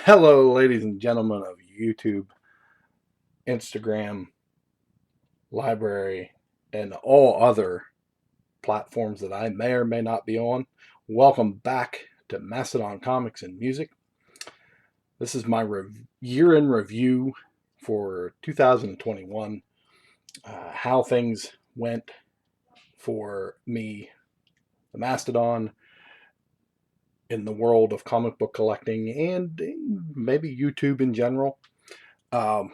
Hello, ladies and gentlemen of YouTube, Instagram, library, and all other platforms that I may or may not be on. Welcome back to Mastodon Comics and Music. This is my year in review for 2021, how things went for me, the Mastodon, in the world of comic book collecting, and maybe YouTube in general. Um,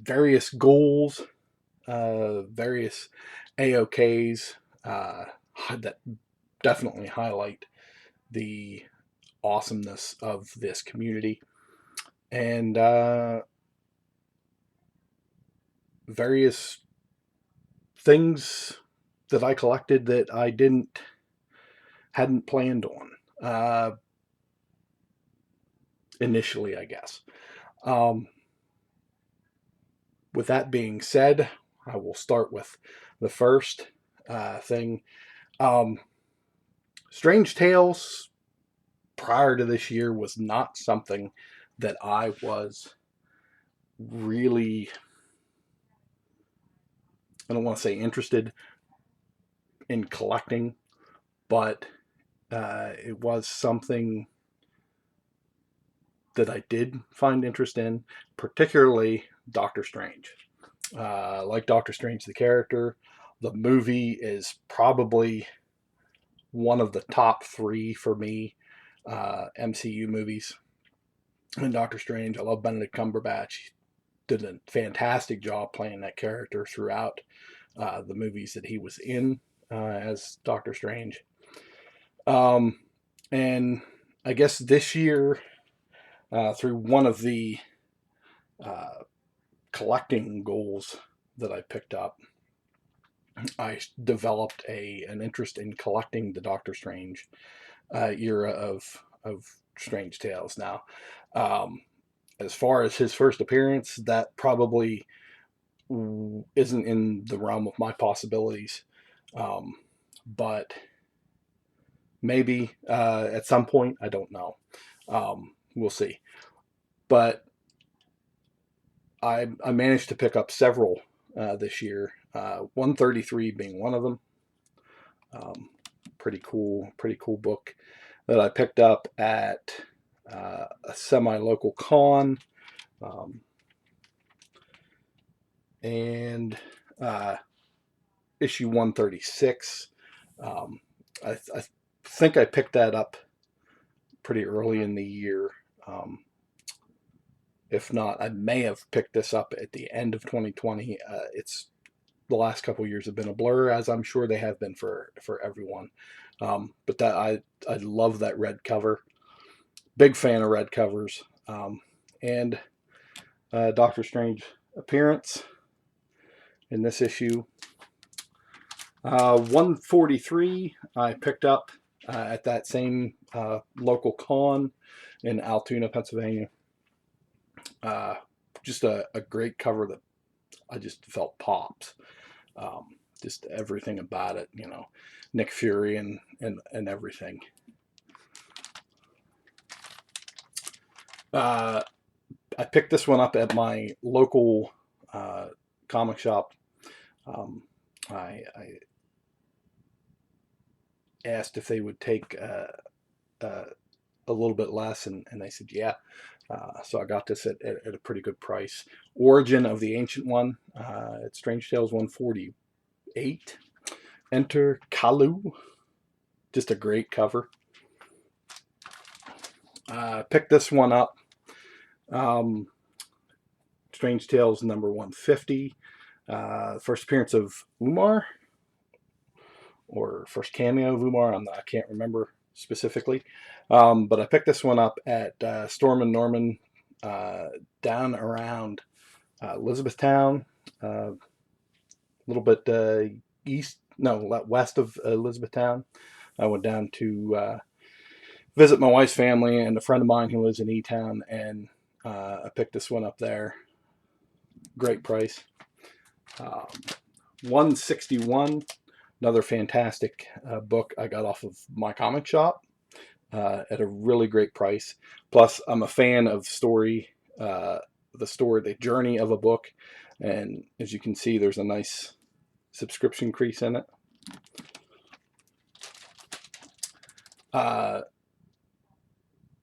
Various goals, various AOKs that definitely highlight the awesomeness of this community, and various things that I collected that I hadn't planned on initially, I guess. Um, with that being said, I will start with the first thing. Um, Strange Tales prior to this year was not something that I was really, I don't want to say interested in collecting, but it was something that I did find interest in, particularly Doctor Strange. Like Doctor Strange, the character, the movie is probably one of the top three for me MCU movies. And Doctor Strange, I love Benedict Cumberbatch. He did a fantastic job playing that character throughout the movies that he was in as Doctor Strange. Um, and I guess this year, through one of the uh, collecting goals that I picked up, I developed an interest in collecting the Doctor Strange era of Strange Tales. Now, um, as far as his first appearance, that probably isn't in the realm of my possibilities, but maybe at some point. I don't know. We'll see. But I managed to pick up several this year. 133 being one of them. Um, pretty cool book that I picked up at a semi-local con, um, and uh, issue 136. Um, I think I picked that up pretty early in the year. If not, I may have picked this up at the end of 2020. It's the last couple of years have been a blur, as I'm sure they have been for everyone. But that I love that red cover. Big fan of red covers. And Doctor Strange appearance in this issue. 143 I picked up at that same local con in Altoona, Pennsylvania. Uh, just a great cover that I just felt popped. Um, just everything about it, Nick Fury and everything. Uh, I picked this one up at my local comic shop. I asked if they would take a little bit less, and they said yeah. So I got this at a pretty good price. Origin of the Ancient One. It's Strange Tales 148. Enter Kalu. Just a great cover. Picked this one up. Strange Tales number 150. First appearance of Umar, or first cameo of Umar. I can't remember specifically. But I picked this one up at Storm and Norman down around Elizabethtown, a little bit west of Elizabethtown. I went down to visit my wife's family and a friend of mine who lives in E-Town, and I picked this one up there. Great price. 161, another fantastic book I got off of my comic shop. at a really great price. Plus, I'm a fan of the journey of a book, and as you can see, there's a nice subscription crease in it.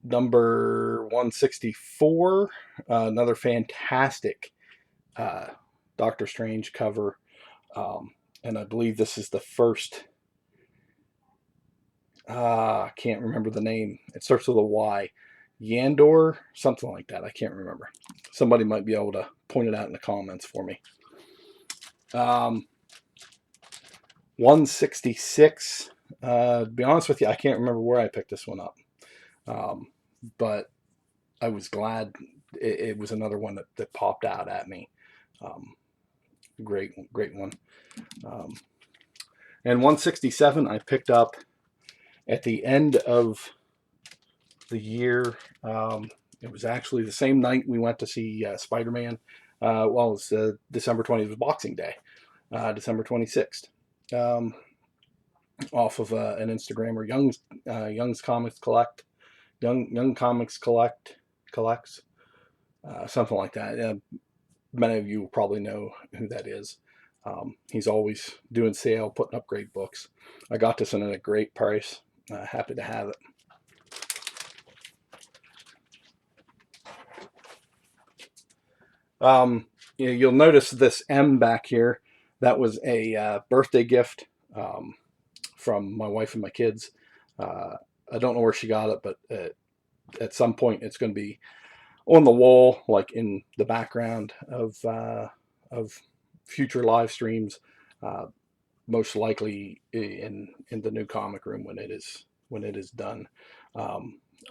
Number 164, another fantastic Doctor Strange cover, and I believe this is the first. I can't remember the name. It starts with a Y. Yandor, something like that. I can't remember. Somebody might be able to point it out in the comments for me. 166. To be honest with you, I can't remember where I picked this one up. But I was glad it was another one that popped out at me. Great one. And 167 I picked up at the end of the year. It was actually the same night we went to see Spider-Man. It was December 20th, it was Boxing Day, December 26th. Off of an Instagrammer, Young's Comics Collect, Young Comics collects, something like that. Many of you will probably know who that is. He's always doing sale, putting up great books. I got this one at a great price. Happy to have it. You'll notice this M back here. That was a birthday gift from my wife and my kids. I don't know where she got it, but at some point it's going to be on the wall, like in the background of future live streams. Most likely in the new comic room when it is done. I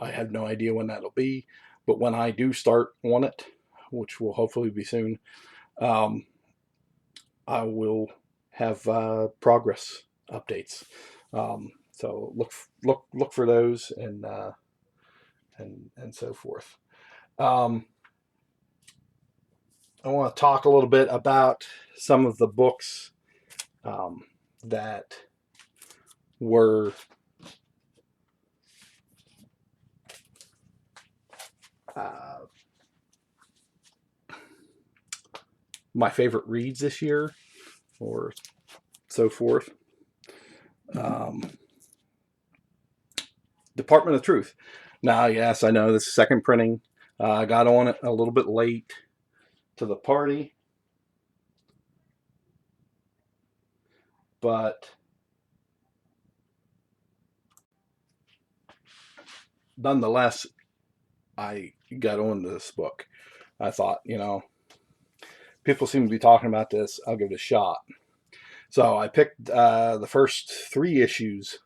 have no idea when that'll be, but when I do start on it, which will hopefully be soon, I will have progress updates. So look for those and so forth. I want to talk a little bit about some of the books that were my favorite reads this year, or so forth. Department of Truth. Now, yes, I know this is second printing. I got on it a little bit late to the party, but nonetheless, I got on this book. I thought, people seem to be talking about this. I'll give it a shot. So I picked the first 3 issues.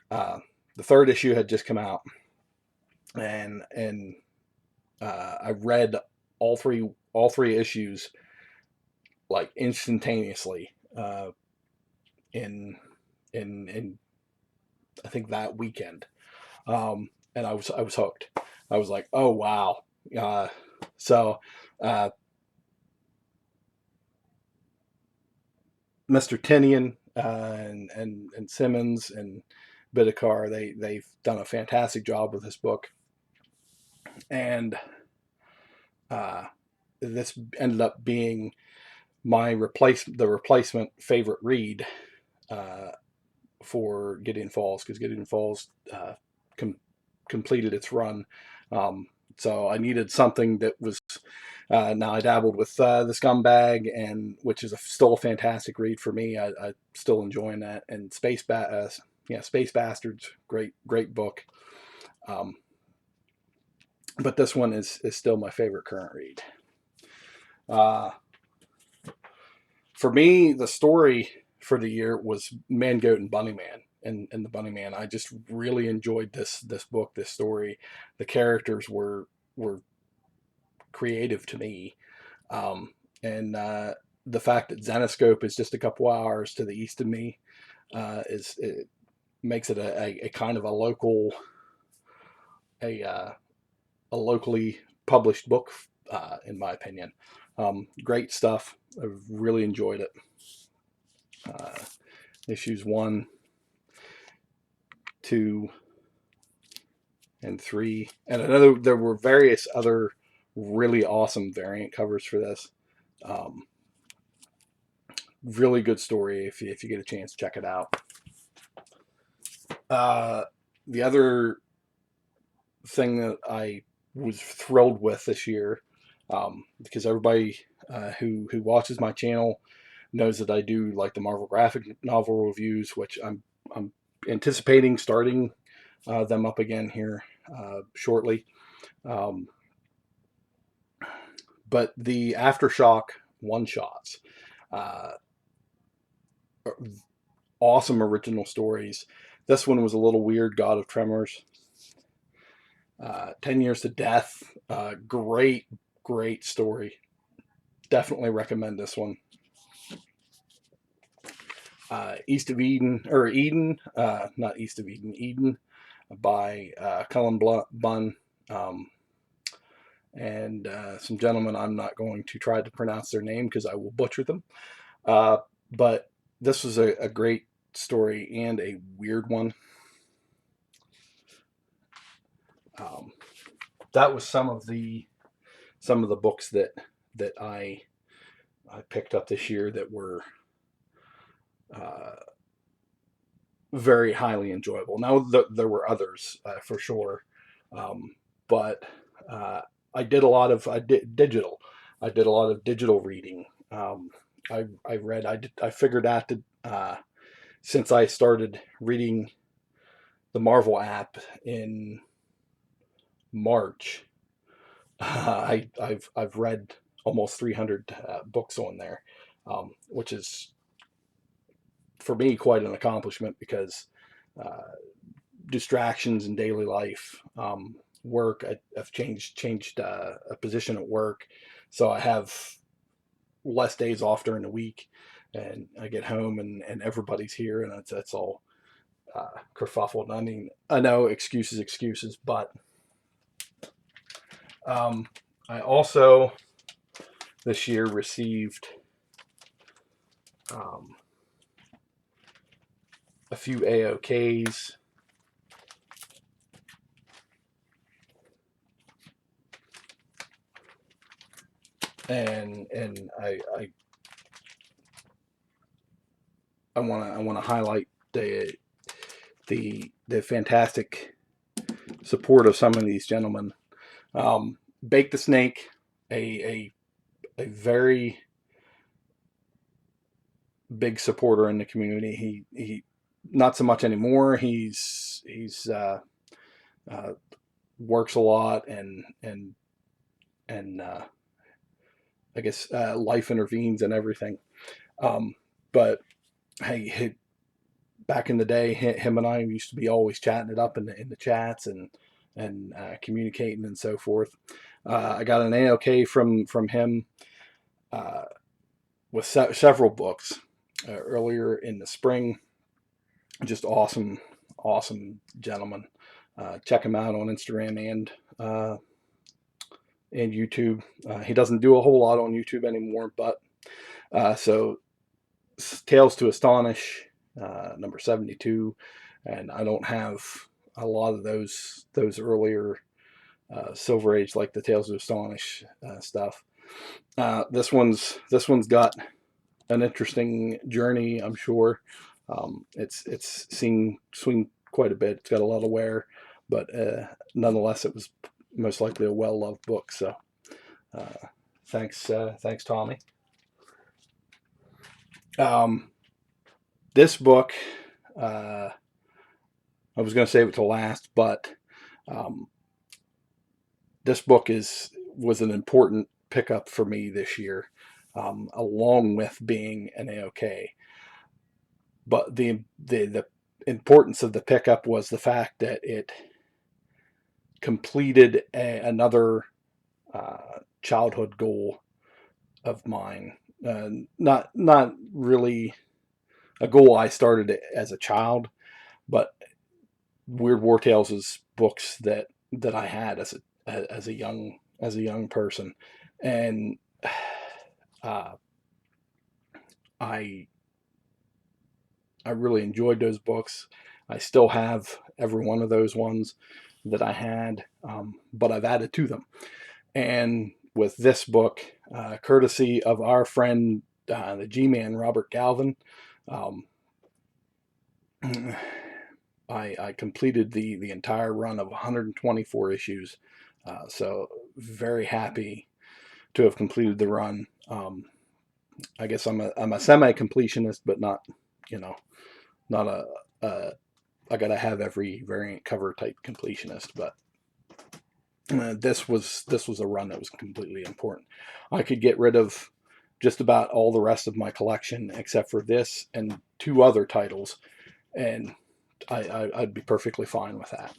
The third issue had just come out, and I read all three issues like instantaneously in I think that weekend, and I was hooked. I was like, oh wow. So Mr. Tinian and Simmons and Bidikar, they've done a fantastic job with this book, and this ended up being my replacement favorite read for Gideon Falls, because Gideon Falls completed its run. So I needed something that was. Now I dabbled with the Scumbag, and which is still a fantastic read for me. I still enjoying that, and Space Bastards, great book. But this one is still my favorite current read. For me, the story for the year was Man, Goat, and Bunny Man. And the Bunny Man, I just really enjoyed this book, this story. The characters were creative to me, and the fact that Zenoscope is just a couple hours to the east of me it makes it a kind of a locally published book, in my opinion. Great stuff. I really enjoyed it. Issues 1, 2, and 3. And I know there were various other really awesome variant covers for this. Really good story. If you get a chance, check it out. The other thing that I was thrilled with this year, because everybody who watches my channel knows that I do like the Marvel graphic novel reviews, which I'm anticipating starting them up again here shortly. But the Aftershock one-shots, awesome original stories. This one was a little weird, God of Tremors. 10 Years to Death, great story. Definitely recommend this one. East of Eden, or Eden, not East of Eden, Eden, by Cullen Bunn, and some gentlemen. I'm not going to try to pronounce their name because I will butcher them. But this was a great story and a weird one. That was some of the books that I picked up this year that were very highly enjoyable. Now there were others for sure, but I did a lot of digital. I did a lot of digital reading. I read. I figured out that since I started reading the Marvel app in March, I've read almost 300 books on there, which is for me quite an accomplishment because distractions in daily life, work. I've changed a position at work, so I have less days off during the week, and I get home and everybody's here, and that's all kerfuffled. I mean, I know excuses, but I also this year received a few AOKs. And I want to highlight the fantastic support of some of these gentlemen. BaketheSnake, a very big supporter in the community. He not so much anymore. He's works a lot and I guess life intervenes and everything. But hey, back in the day, him and I used to be always chatting it up in the chats and communicating and so forth. I got an AOK from him with several books earlier in the spring. Just awesome gentleman. Check him out on Instagram and YouTube. He doesn't do a whole lot on YouTube anymore, but so Tales to Astonish, number 72, and I don't have a lot of those earlier Silver Age, like the Tales to Astonish stuff. This one's got an interesting journey, I'm sure. It's seen swing quite a bit. It's got a lot of wear, but nonetheless, it was most likely a well-loved book. So thanks Tommy. This book, I was going to save it to last, but this book was an important pickup for me this year, along with being an AOK. But the importance of the pickup was the fact that it completed another childhood goal of mine. Not really a goal I started as a child, but Weird War Tales is books that I had as a young person, and I really enjoyed those books. I still have every one of those ones. that I had, but I've added to them. And with this book, courtesy of our friend, the G-Man, Robert Galvin, um, I completed the entire run of 124 issues. So very happy to have completed the run. I guess I'm a semi-completionist, but not, you know, not a I gotta have every variant cover type completionist. But this was a run that was completely important. I could get rid of just about all the rest of my collection except for this and two other titles, and I'd be perfectly fine with that.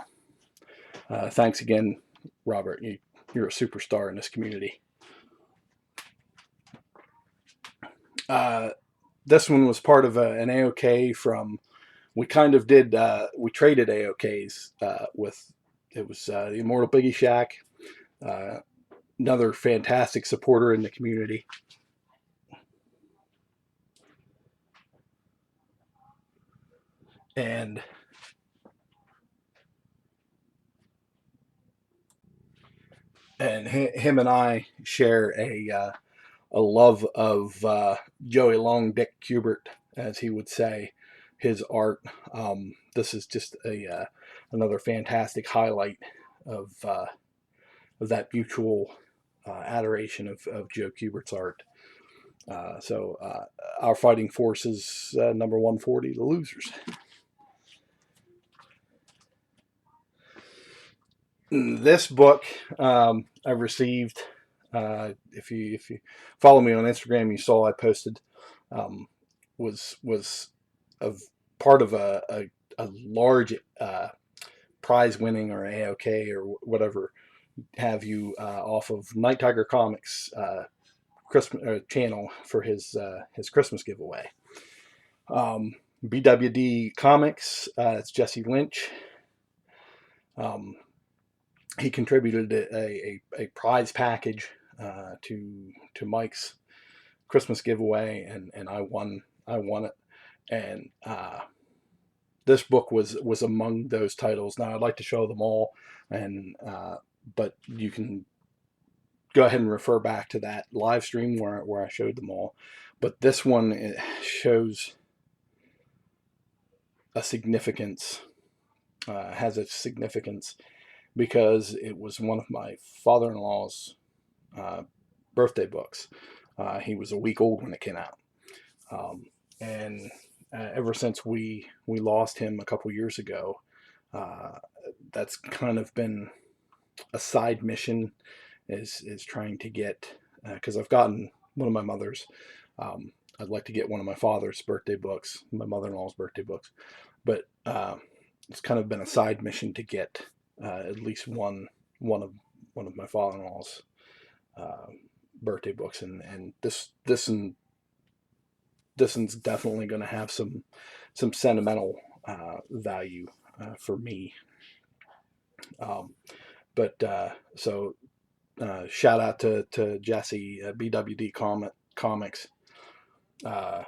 Thanks again, Robert. You're a superstar in this community. This one was part of an AOK from. We kind of did. We traded AOKs with. It was the Immortal Biggie Shaq, another fantastic supporter in the community. And him and I share a love of Joey Long Dick Kubert, as he would say, his art. This is just another fantastic highlight of that mutual adoration of Joe Kubert's art. So our fighting forces, number 140, the losers. This book I received. If you follow me on Instagram, you saw I posted was a part of a large prize winning or AOK or whatever have you off of Night Tiger Comics Christmas channel for his Christmas giveaway. BWD Comics, it's Jesse Lynch. He contributed a prize package to Mike's Christmas giveaway, and I won it. And this book was among those titles. Now I'd like to show them all, and but you can go ahead and refer back to that live stream where I showed them all. But this one, it shows a significance, has a significance because it was one of my father-in-law's birthday books. He was a week old when it came out, and ever since we lost him a couple years ago, that's kind of been a side mission. Is trying to get, because I've gotten one of my mother's. I'd like to get one of my father's birthday books, my mother-in-law's birthday books, but it's kind of been a side mission to get at least one of my father-in-law's birthday books, and this one's definitely going to have some sentimental value for me. But so shout out to Jesse, BWD Comics on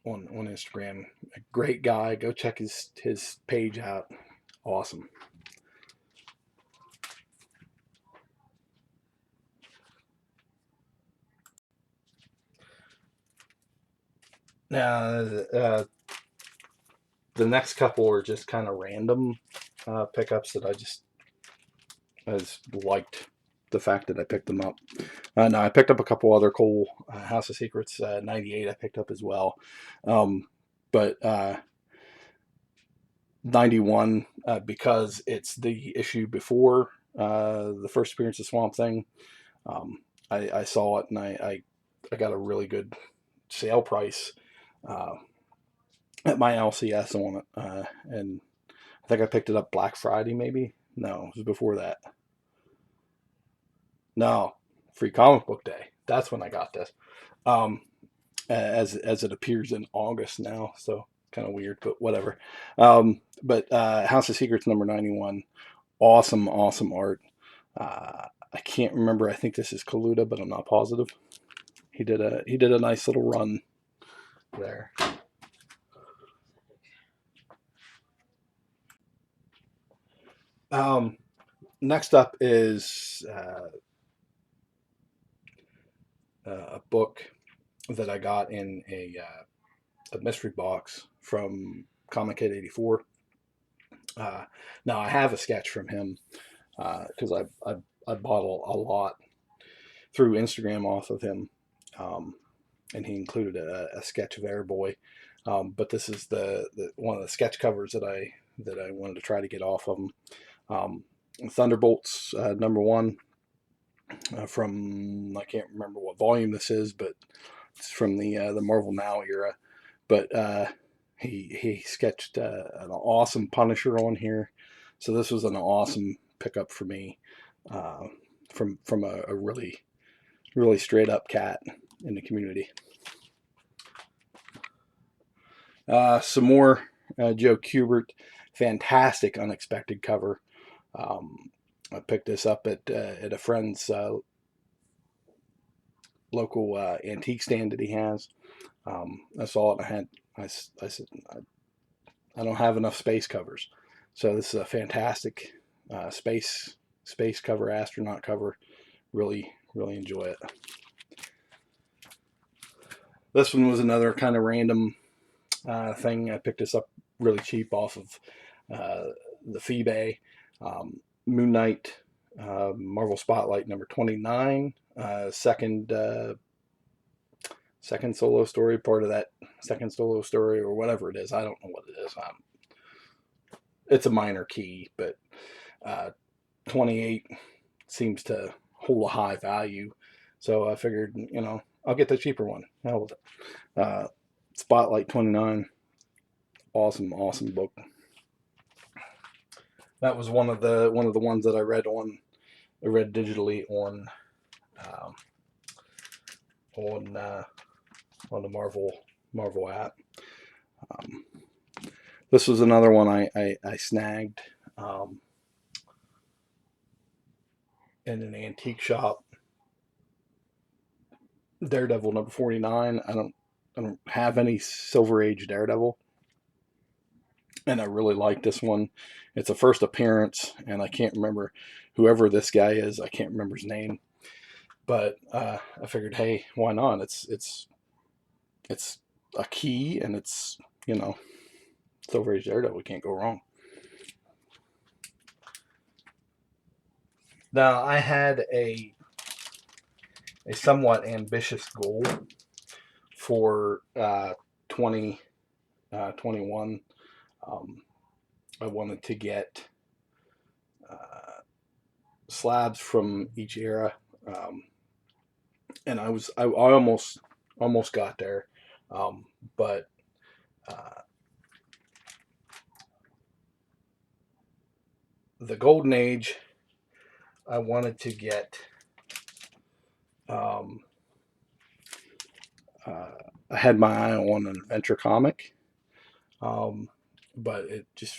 Instagram. A great guy. Go check his page out. Awesome. Now, the next couple are just kind of random pickups that I just liked the fact that I picked them up. No, I picked up a couple other cool House of Secrets 98 I picked up as well. But 91, because it's the issue before the first appearance of Swamp Thing, I saw it and I got a really good sale price at my LCS on it. And I think I picked it up Black Friday, maybe. No, it was before that. No, Free Comic Book Day. That's when I got this. As it appears in August now, so kind of weird, but whatever. But House of Secrets number 91, awesome art. I can't remember. I think this is Kaluta, but I'm not positive. He did a nice little run there. Next up is a book that I got in a mystery box from Comic Kid 84. Now I have a sketch from him because I bought a lot through Instagram off of him, and he included a sketch of Airboy. But this is the one of the sketch covers that I wanted to try to get off of him. Thunderbolts #1 from, I can't remember what volume this is, but it's from the Marvel Now era. But he sketched an awesome Punisher on here, so this was an awesome pickup for me from a really straight up cat in the community. Some more Joe Kubert, fantastic unexpected cover. I picked this up at a friend's local antique stand that he has. I saw it and I said, I don't have enough space covers. So this is a fantastic space cover, astronaut cover. Really enjoy it. This one was another kind of random thing. I picked this up really cheap off of the Feebay. Moon Knight, Marvel Spotlight #29, second solo story, part of that second solo story or whatever it is. I don't know what it is. It's a minor key, but 28 seems to hold a high value. So I figured, I'll get the cheaper one. Hell with it. Spotlight 29, awesome book. That was one of the ones that I read digitally on the Marvel app. This was another one I snagged in an antique shop. Daredevil #49. I don't have any Silver Age Daredevil, and I really like this one. It's a first appearance, and I can't remember whoever this guy is. I can't remember his name, but I figured, hey, why not? It's a key, and it's Silver Age Daredevil. We can't go wrong. Now I had a somewhat ambitious goal for 2021. I wanted to get slabs from each era, and I almost got there, but the Golden Age, I wanted to get. I had my eye on an adventure comic, but it just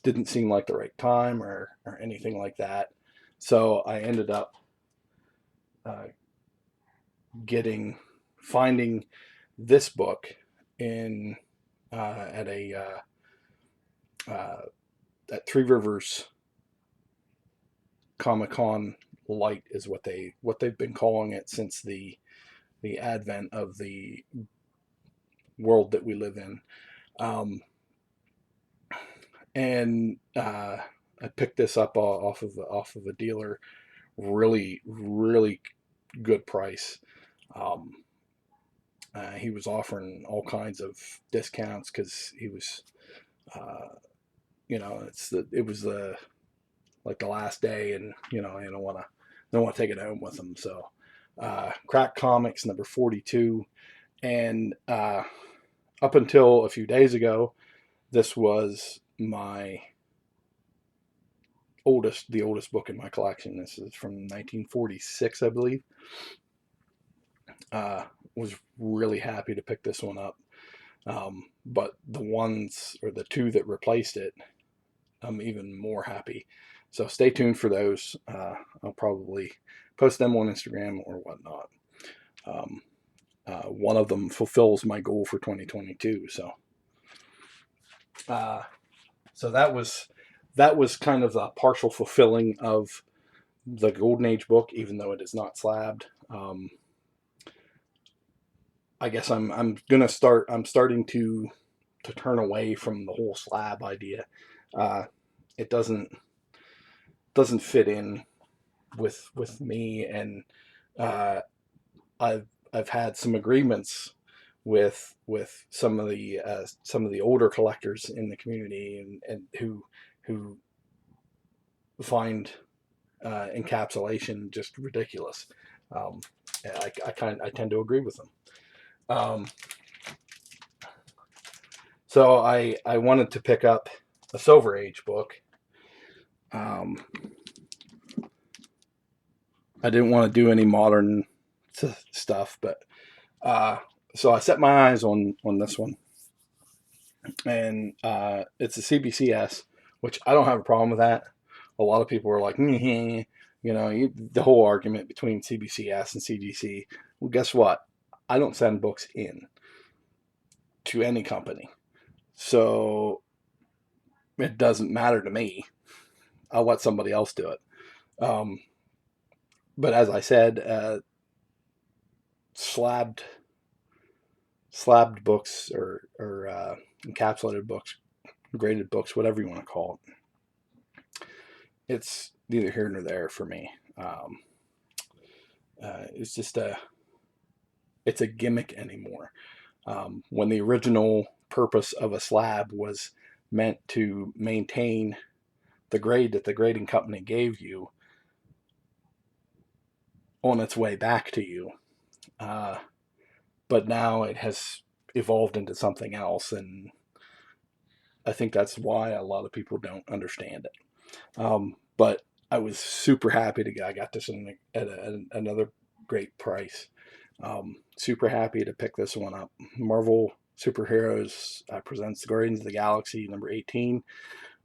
didn't seem like the right time or anything like that. So I ended up finding this book in at Three Rivers Comic-Con Light is what they've been calling it since the advent of the world that we live in. And I picked this up off of a dealer, really good price. He was offering all kinds of discounts because he was, it was like the last day, and I don't want to take it home with him. So, Crack Comics #42, and up until a few days ago, this was the oldest book in my collection. This is from 1946, I believe. Was really happy to pick this one up. But the two that replaced it, I'm even more happy. So stay tuned for those. I'll probably post them on Instagram or whatnot. One of them fulfills my goal for 2022. So that was that was kind of a partial fulfilling of the Golden Age book, even though it is not slabbed. I guess I'm starting to turn away from the whole slab idea. It doesn't fit in with me, and uh, I've had some agreements with some of the older collectors in the community, and who find encapsulation just ridiculous. Um, I tend to agree with them. Um, so I wanted to pick up a Silver Age book. Um, I didn't want to do any modern stuff, but so I set my eyes on this one, and it's a CBCS, which I don't have a problem with that. A lot of people are like, the whole argument between CBCS and CGC. Well, guess what? I don't send books in to any company, so it doesn't matter to me. I'll let somebody else do it. But as I said, slabbed books or encapsulated books, graded books, whatever you want to call it, it's neither here nor there for me. It's just it's a gimmick anymore. When the original purpose of a slab was meant to maintain the grade that the grading company gave you on its way back to you. But now it has evolved into something else, and I think that's why a lot of people don't understand it. But I was super happy I got this at another great price. Super happy to pick this one up. Marvel Superheroes presents the Guardians of the Galaxy number 18,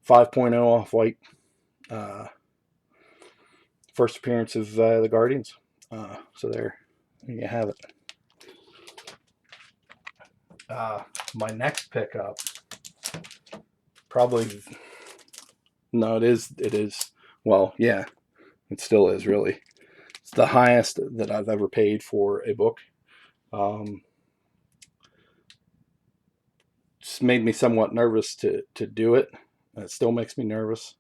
5.0 off white. First appearance of the Guardians. So there you have it. My next pickup, probably, no, it is, well, yeah, it still is really. It's the highest that I've ever paid for a book. It's made me somewhat nervous to do it. It still makes me nervous.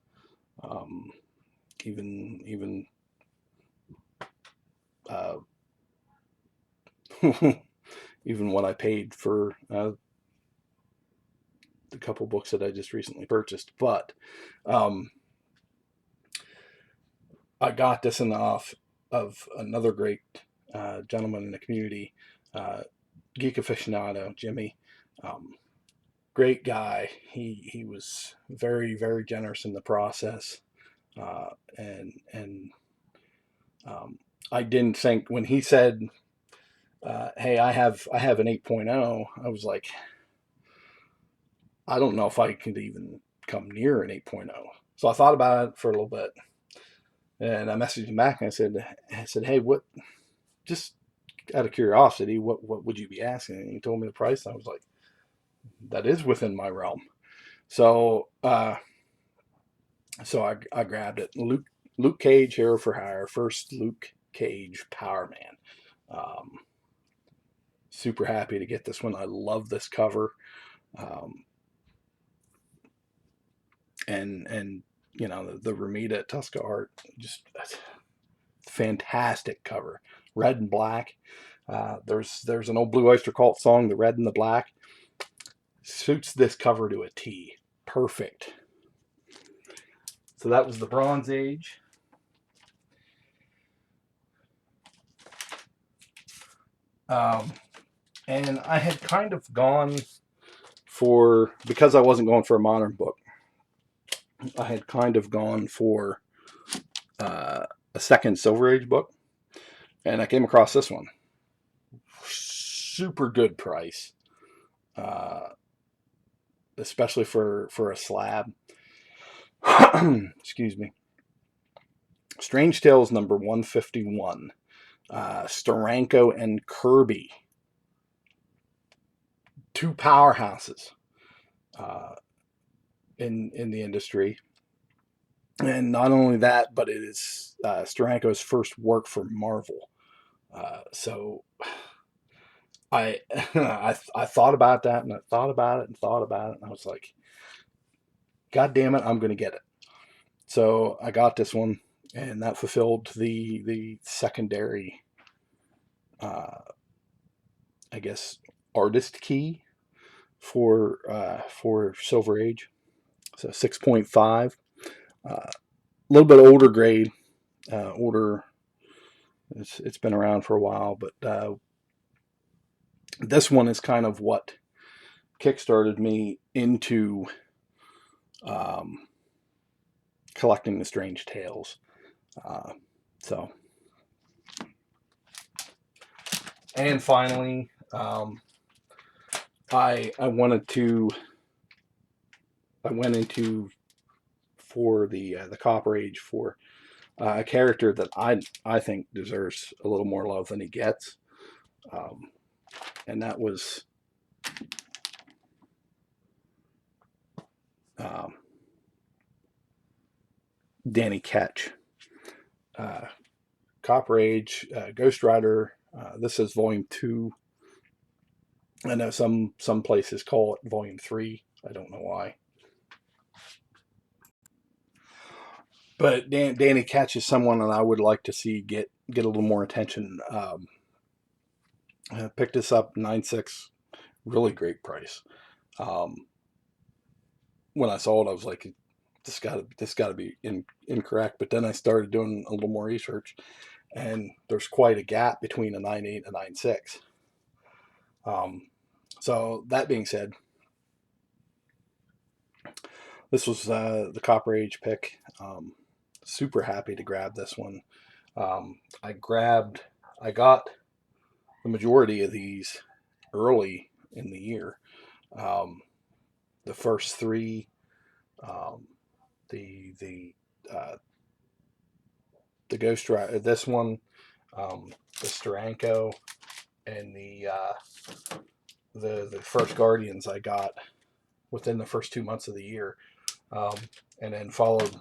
Even even what I paid for the couple books that I just recently purchased. But I got this in the off of another great gentleman in the community, geek aficionado, Jimmy. Great guy. He was very, very generous in the process. And I didn't think when he said, hey, I have an 8.0, I was like, I don't know if I could even come near an 8.0. So I thought about it for a little bit, and I messaged him back and I said, hey, what, just out of curiosity, what would you be asking? And he told me the price, and I was like, that is within my realm. So I grabbed it. Luke Cage, Hero for Hire, first Luke Cage Power Man. Super happy to get this one. I love this cover. And the Ramita Tuska art, just fantastic cover. Red and black. There's an old Blue Oyster Cult song, The Red and the Black. Suits this cover to a T. Perfect. So that was the Bronze Age. And I had kind of gone because I wasn't going for a modern book, I had kind of gone for a second Silver Age book. And I came across this one. Super good price. Especially for a slab. Excuse me. Strange Tales number 151. Steranko and Kirby. Two powerhouses in the industry. And not only that, but it is Steranko's first work for Marvel. So I, I thought about that, and I thought about it and thought about it, and I was like, God damn it, I'm going to get it. So I got this one, and that fulfilled the secondary, uh, I guess, artist key for Silver Age. So 6.5, a little bit older grade, older. It's been around for a while, but this one is kind of what kickstarted me into um, collecting the strange tales. Uh, so, and finally, I went into for the Copper Age for a character that I think deserves a little more love than he gets, um, and that was um, Danny Ketch. Uh, Copper Age, Ghost Rider. This is Volume 2. I know some places call it Volume 3. I don't know why. But Danny Ketch is someone that I would like to see get a little more attention. I picked this up 9.6, really great price. Um, when I saw it, I was like, this got to be incorrect. But then I started doing a little more research, and there's quite a gap between a 9.8 and a 9.6. So that being said, this was the Copper Age pick. Super happy to grab this one. I got the majority of these early in the year. Um, the first three, um, uh, the Ghost Rider, this one, the Steranko, and the first Guardians I got within the first 2 months of the year, um, and then followed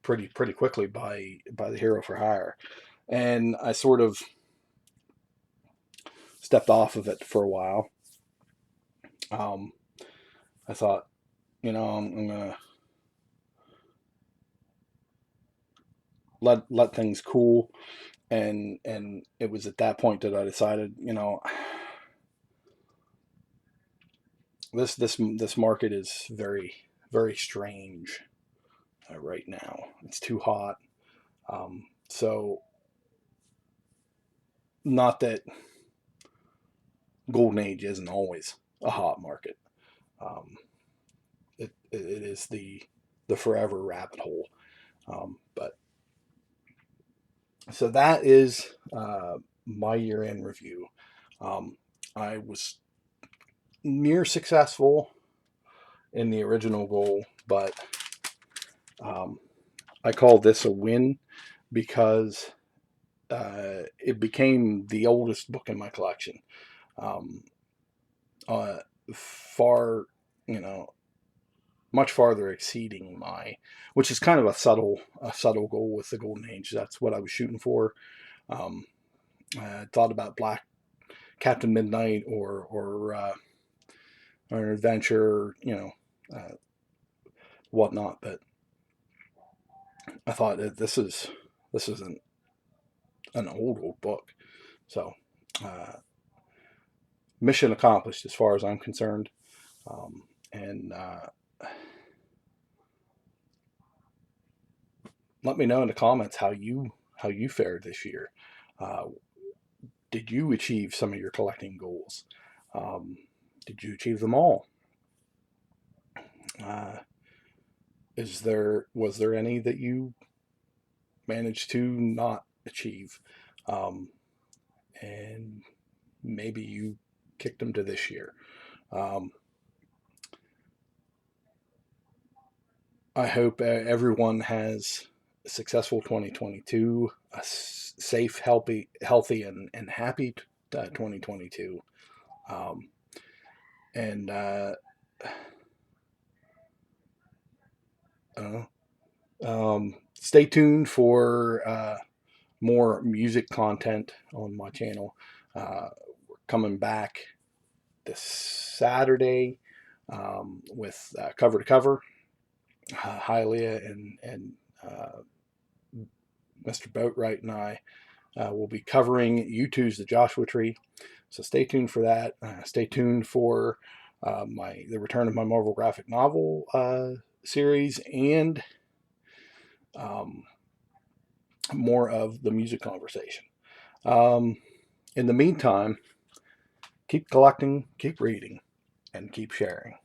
pretty quickly by the Hero for Hire, and I sort of stepped off of it for a while. Um, I thought, I'm gonna let things cool, and it was at that point that I decided, this market is very strange right now. It's too hot. So not that Golden Age isn't always a hot market. Um, it is the forever rabbit hole. But so that is my year end review. Um, I was near successful in the original goal, but um, I call this a win because it became the oldest book in my collection. Um, far, you know, much farther exceeding which is kind of a subtle goal with the Golden Age. That's what I was shooting for. Um, I thought about Black Captain Midnight or an adventure, whatnot. But I thought that this is an old book, so uh, mission accomplished as far as I'm concerned. And let me know in the comments how you fared this year. Uh, did you achieve some of your collecting goals? Um, did you achieve them all? Uh, was there any that you managed to not achieve? Um, and maybe you kicked them to this year. Um, I hope everyone has a successful 2022, a safe, and happy 2022. Um, and I don't know. Stay tuned for more music content on my channel. We're coming back this Saturday with Cover to Cover. Hylia and Mr. Boatwright and I will be covering U2's The Joshua Tree. So stay tuned for that. Stay tuned for the return of my Marvel graphic novel series and more of the music conversation. In the meantime, keep collecting, keep reading, and keep sharing.